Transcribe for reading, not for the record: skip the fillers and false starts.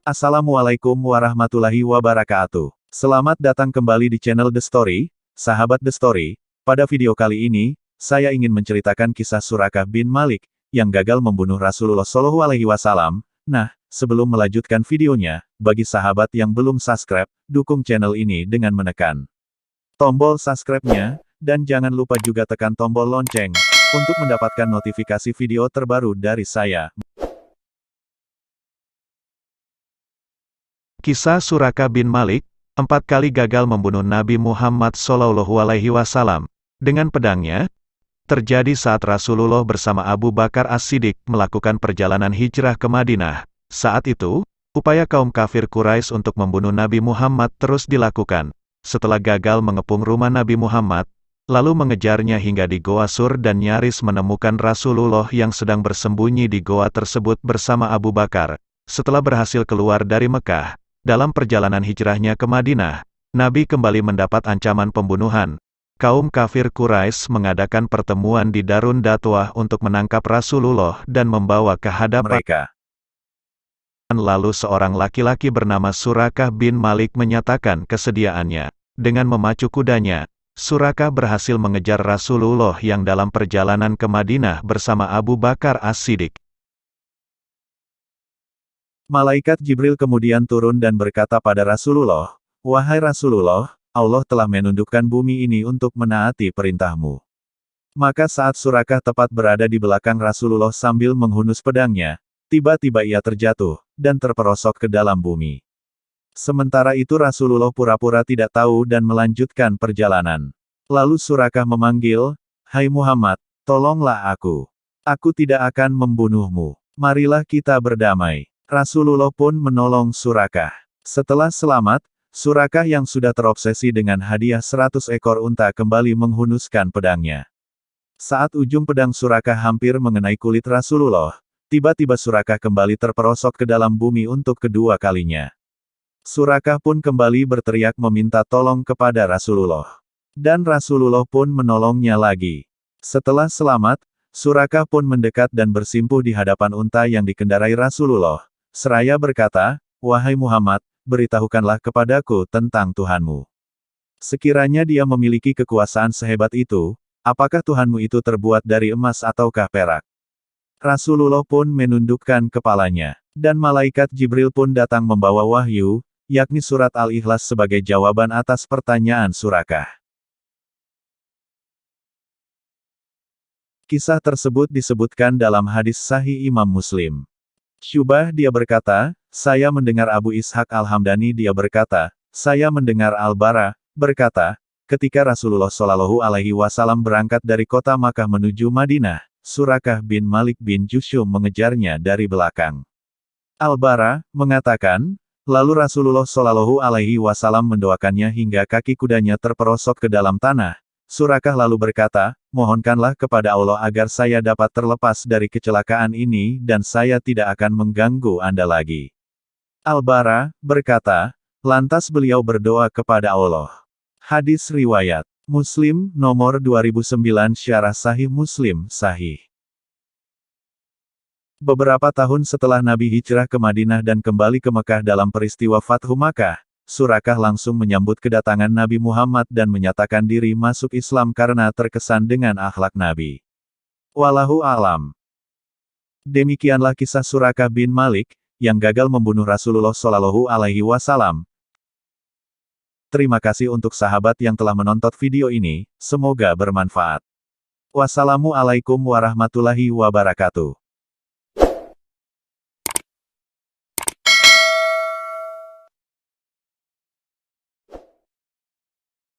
Assalamualaikum warahmatullahi wabarakatuh. Selamat datang kembali di channel The Story, sahabat The Story. Pada video kali ini, saya ingin menceritakan kisah Surakah bin Malik, yang gagal membunuh Rasulullah Shallallahu Alaihi Wasallam. Nah, sebelum melanjutkan videonya, bagi sahabat yang belum subscribe, dukung channel ini dengan menekan tombol subscribe-nya, dan jangan lupa juga tekan tombol lonceng, untuk mendapatkan notifikasi video terbaru dari saya. Kisah Surakah bin Malik, 4 kali gagal membunuh Nabi Muhammad SAW dengan pedangnya, terjadi saat Rasulullah bersama Abu Bakar As-Siddiq melakukan perjalanan hijrah ke Madinah. Saat itu, upaya kaum kafir Quraisy untuk membunuh Nabi Muhammad terus dilakukan. Setelah gagal mengepung rumah Nabi Muhammad, lalu mengejarnya hingga di Goa Sur dan nyaris menemukan Rasulullah yang sedang bersembunyi di goa tersebut bersama Abu Bakar. Setelah berhasil keluar dari Mekah, dalam perjalanan hijrahnya ke Madinah, Nabi kembali mendapat ancaman pembunuhan. Kaum kafir Quraisy mengadakan pertemuan di Darun Datwah untuk menangkap Rasulullah dan membawa ke hadapan Mereka. Lalu seorang laki-laki bernama Surakah bin Malik menyatakan kesediaannya. Dengan memacu kudanya, Surakah berhasil mengejar Rasulullah yang dalam perjalanan ke Madinah bersama Abu Bakar As-Siddiq. Malaikat Jibril kemudian turun dan berkata pada Rasulullah, "Wahai Rasulullah, Allah telah menundukkan bumi ini untuk menaati perintahmu." Maka saat Surakah tepat berada di belakang Rasulullah sambil menghunus pedangnya, tiba-tiba ia terjatuh, dan terperosok ke dalam bumi. Sementara itu Rasulullah pura-pura tidak tahu dan melanjutkan perjalanan. Lalu Surakah memanggil, "Hai Muhammad, tolonglah aku. Aku tidak akan membunuhmu. Marilah kita berdamai." Rasulullah pun menolong Surakah. Setelah selamat, Surakah yang sudah terobsesi dengan hadiah 100 ekor unta kembali menghunuskan pedangnya. Saat ujung pedang Surakah hampir mengenai kulit Rasulullah, tiba-tiba Surakah kembali terperosok ke dalam bumi untuk kedua kalinya. Surakah pun kembali berteriak meminta tolong kepada Rasulullah. Dan Rasulullah pun menolongnya lagi. Setelah selamat, Surakah pun mendekat dan bersimpuh di hadapan unta yang dikendarai Rasulullah. Seraya berkata, "Wahai Muhammad, beritahukanlah kepadaku tentang Tuhanmu. Sekiranya dia memiliki kekuasaan sehebat itu, apakah Tuhanmu itu terbuat dari emas ataukah perak?" Rasulullah pun menundukkan kepalanya. Dan malaikat Jibril pun datang membawa wahyu, yakni surat Al-Ikhlas sebagai jawaban atas pertanyaan Surakah. Kisah tersebut disebutkan dalam hadis Sahih Imam Muslim. Syubah dia berkata, saya mendengar Abu Ishaq Al-Hamdani dia berkata, saya mendengar Al-Bara, berkata, ketika Rasulullah Shallallahu Alaihi Wasallam berangkat dari kota Makkah menuju Madinah, Surakah bin Malik bin Jushum mengejarnya dari belakang. Al-Bara mengatakan, lalu Rasulullah Shallallahu Alaihi Wasallam mendoakannya hingga kaki kudanya terperosok ke dalam tanah. Surakah lalu berkata, mohonkanlah kepada Allah agar saya dapat terlepas dari kecelakaan ini dan saya tidak akan mengganggu Anda lagi. Al-Bara berkata, lantas beliau berdoa kepada Allah. Hadis riwayat Muslim, nomor 2009 Syarah Sahih Muslim, Sahih. Beberapa tahun setelah Nabi hijrah ke Madinah dan kembali ke Mekah dalam peristiwa Fathu Makkah, Surakah langsung menyambut kedatangan Nabi Muhammad dan menyatakan diri masuk Islam karena terkesan dengan akhlak Nabi. Wallahu a'lam. Demikianlah kisah Surakah bin Malik, yang gagal membunuh Rasulullah Shallallahu Alaihi Wasallam. Terima kasih untuk sahabat yang telah menonton video ini, semoga bermanfaat. Wassalamualaikum warahmatullahi wabarakatuh.